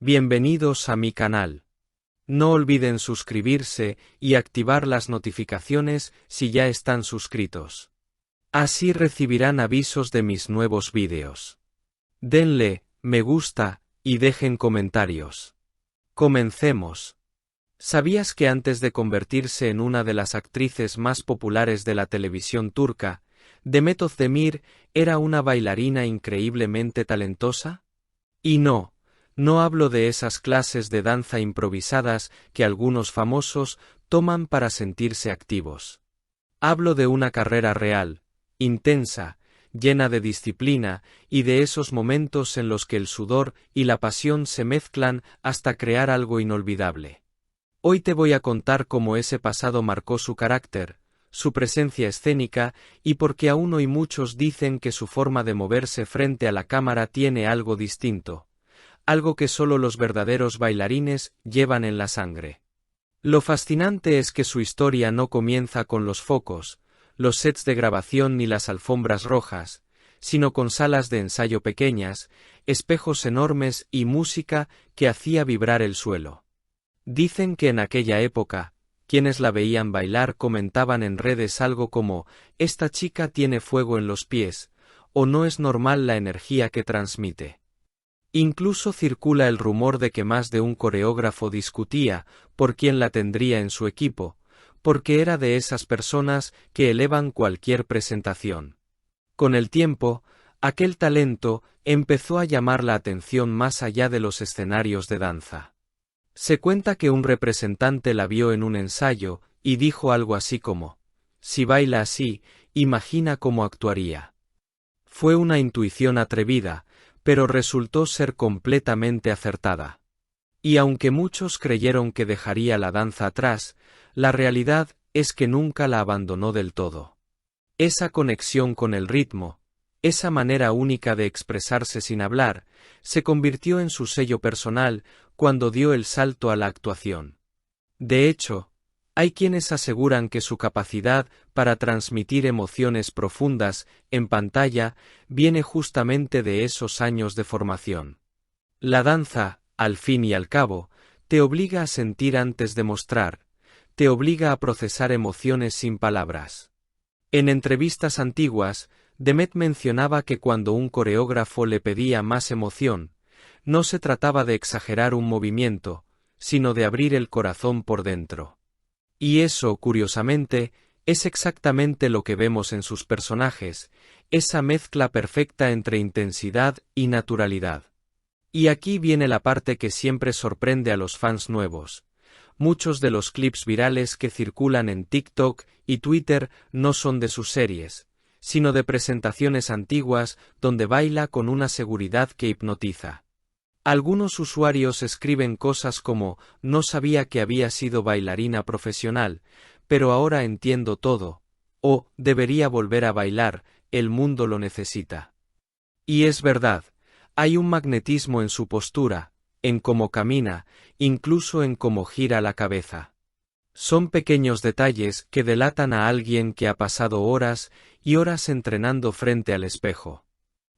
Bienvenidos a mi canal. No olviden suscribirse y activar las notificaciones si ya están suscritos. Así recibirán avisos de mis nuevos vídeos. Denle me gusta y dejen comentarios. Comencemos. ¿Sabías que antes de convertirse en una de las actrices más populares de la televisión turca, Demet Özdemir era una bailarina increíblemente talentosa? Y no hablo de esas clases de danza improvisadas que algunos famosos toman para sentirse activos. Hablo de una carrera real, intensa, llena de disciplina y de esos momentos en los que el sudor y la pasión se mezclan hasta crear algo inolvidable. Hoy te voy a contar cómo ese pasado marcó su carácter, su presencia escénica y por qué aún hoy muchos dicen que su forma de moverse frente a la cámara tiene algo distinto. Algo que solo los verdaderos bailarines llevan en la sangre. Lo fascinante es que su historia no comienza con los focos, los sets de grabación ni las alfombras rojas, sino con salas de ensayo pequeñas, espejos enormes y música que hacía vibrar el suelo. Dicen que en aquella época, quienes la veían bailar comentaban en redes algo como «Esta chica tiene fuego en los pies» o «No es normal la energía que transmite». Incluso circula el rumor de que más de un coreógrafo discutía por quién la tendría en su equipo, porque era de esas personas que elevan cualquier presentación. Con el tiempo, aquel talento empezó a llamar la atención más allá de los escenarios de danza. Se cuenta que un representante la vio en un ensayo y dijo algo así como: «Si baila así, imagina cómo actuaría». Fue una intuición atrevida, pero resultó ser completamente acertada. Y aunque muchos creyeron que dejaría la danza atrás, la realidad es que nunca la abandonó del todo. Esa conexión con el ritmo, esa manera única de expresarse sin hablar, se convirtió en su sello personal cuando dio el salto a la actuación. De hecho, hay quienes aseguran que su capacidad para transmitir emociones profundas en pantalla viene justamente de esos años de formación. La danza, al fin y al cabo, te obliga a sentir antes de mostrar, te obliga a procesar emociones sin palabras. En entrevistas antiguas, Demet mencionaba que cuando un coreógrafo le pedía más emoción, no se trataba de exagerar un movimiento, sino de abrir el corazón por dentro. Y eso, curiosamente, es exactamente lo que vemos en sus personajes, esa mezcla perfecta entre intensidad y naturalidad. Y aquí viene la parte que siempre sorprende a los fans nuevos. Muchos de los clips virales que circulan en TikTok y Twitter no son de sus series, sino de presentaciones antiguas donde baila con una seguridad que hipnotiza. Algunos usuarios escriben cosas como «No sabía que había sido bailarina profesional, pero ahora entiendo todo», o «Debería volver a bailar, el mundo lo necesita». Y es verdad, hay un magnetismo en su postura, en cómo camina, incluso en cómo gira la cabeza. Son pequeños detalles que delatan a alguien que ha pasado horas y horas entrenando frente al espejo.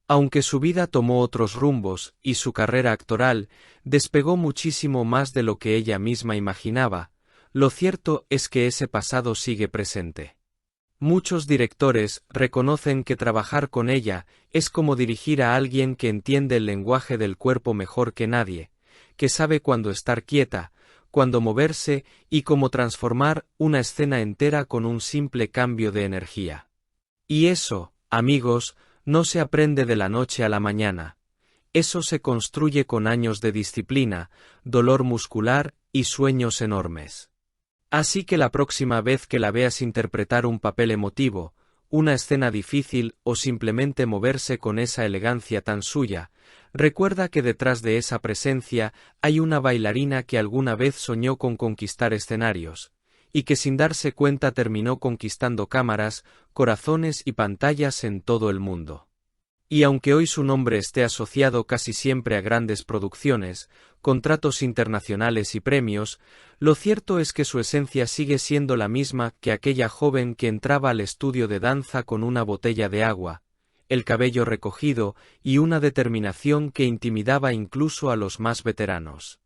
Aunque su vida tomó otros rumbos y su carrera actoral despegó muchísimo más de lo que ella misma imaginaba, lo cierto es que ese pasado sigue presente. Muchos directores reconocen que trabajar con ella es como dirigir a alguien que entiende el lenguaje del cuerpo mejor que nadie, que sabe cuándo estar quieta, cuándo moverse y cómo transformar una escena entera con un simple cambio de energía. Y eso, amigos, no se aprende de la noche a la mañana. Eso se construye con años de disciplina, dolor muscular y sueños enormes. Así que la próxima vez que la veas interpretar un papel emotivo, una escena difícil o simplemente moverse con esa elegancia tan suya, recuerda que detrás de esa presencia hay una bailarina que alguna vez soñó con conquistar escenarios, y que sin darse cuenta terminó conquistando cámaras, corazones y pantallas en todo el mundo. Y aunque hoy su nombre esté asociado casi siempre a grandes producciones, contratos internacionales y premios, lo cierto es que su esencia sigue siendo la misma que aquella joven que entraba al estudio de danza con una botella de agua, el cabello recogido y una determinación que intimidaba incluso a los más veteranos.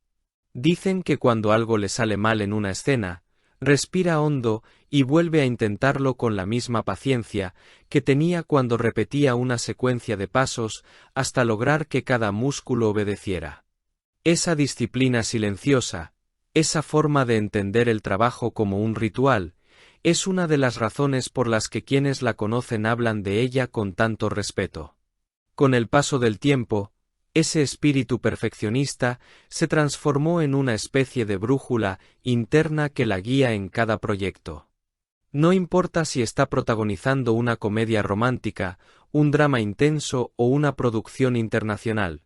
Dicen que cuando algo le sale mal en una escena, respira hondo y vuelve a intentarlo con la misma paciencia que tenía cuando repetía una secuencia de pasos hasta lograr que cada músculo obedeciera. Esa disciplina silenciosa, esa forma de entender el trabajo como un ritual, es una de las razones por las que quienes la conocen hablan de ella con tanto respeto. Con el paso del tiempo, ese espíritu perfeccionista se transformó en una especie de brújula interna que la guía en cada proyecto. No importa si está protagonizando una comedia romántica, un drama intenso o una producción internacional.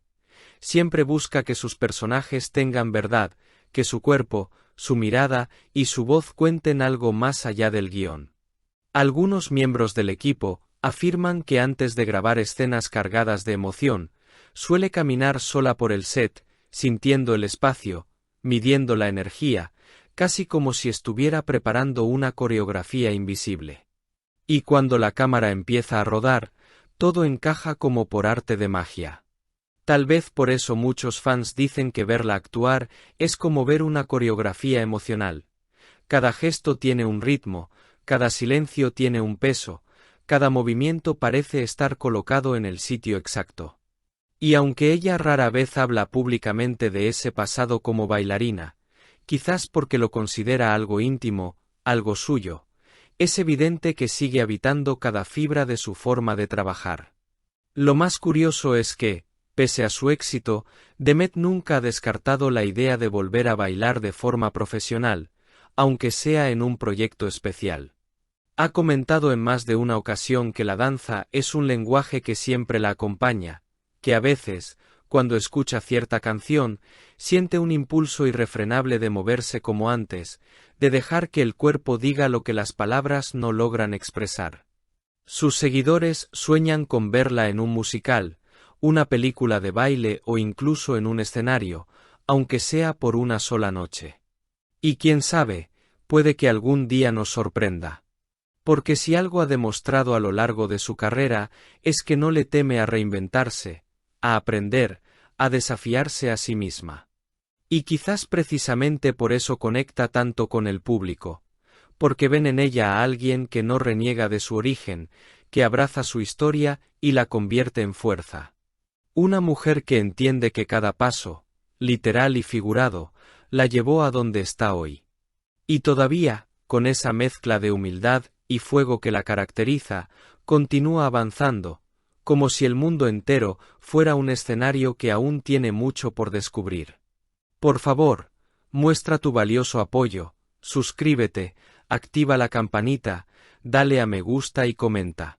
Siempre busca que sus personajes tengan verdad, que su cuerpo, su mirada y su voz cuenten algo más allá del guión. Algunos miembros del equipo afirman que antes de grabar escenas cargadas de emoción, suele caminar sola por el set, sintiendo el espacio, midiendo la energía, casi como si estuviera preparando una coreografía invisible. Y cuando la cámara empieza a rodar, todo encaja como por arte de magia. Tal vez por eso muchos fans dicen que verla actuar es como ver una coreografía emocional. Cada gesto tiene un ritmo, cada silencio tiene un peso, cada movimiento parece estar colocado en el sitio exacto. Y aunque ella rara vez habla públicamente de ese pasado como bailarina, quizás porque lo considera algo íntimo, algo suyo, es evidente que sigue habitando cada fibra de su forma de trabajar. Lo más curioso es que, pese a su éxito, Demet nunca ha descartado la idea de volver a bailar de forma profesional, aunque sea en un proyecto especial. Ha comentado en más de una ocasión que la danza es un lenguaje que siempre la acompaña, que a veces, cuando escucha cierta canción, siente un impulso irrefrenable de moverse como antes, de dejar que el cuerpo diga lo que las palabras no logran expresar. Sus seguidores sueñan con verla en un musical, una película de baile o incluso en un escenario, aunque sea por una sola noche. Y quién sabe, puede que algún día nos sorprenda. Porque si algo ha demostrado a lo largo de su carrera es que no le teme a reinventarse, a aprender, a desafiarse a sí misma. Y quizás precisamente por eso conecta tanto con el público, porque ven en ella a alguien que no reniega de su origen, que abraza su historia y la convierte en fuerza. Una mujer que entiende que cada paso, literal y figurado, la llevó a donde está hoy. Y todavía, con esa mezcla de humildad y fuego que la caracteriza, continúa avanzando, como si el mundo entero fuera un escenario que aún tiene mucho por descubrir. Por favor, muestra tu valioso apoyo, suscríbete, activa la campanita, dale a me gusta y comenta.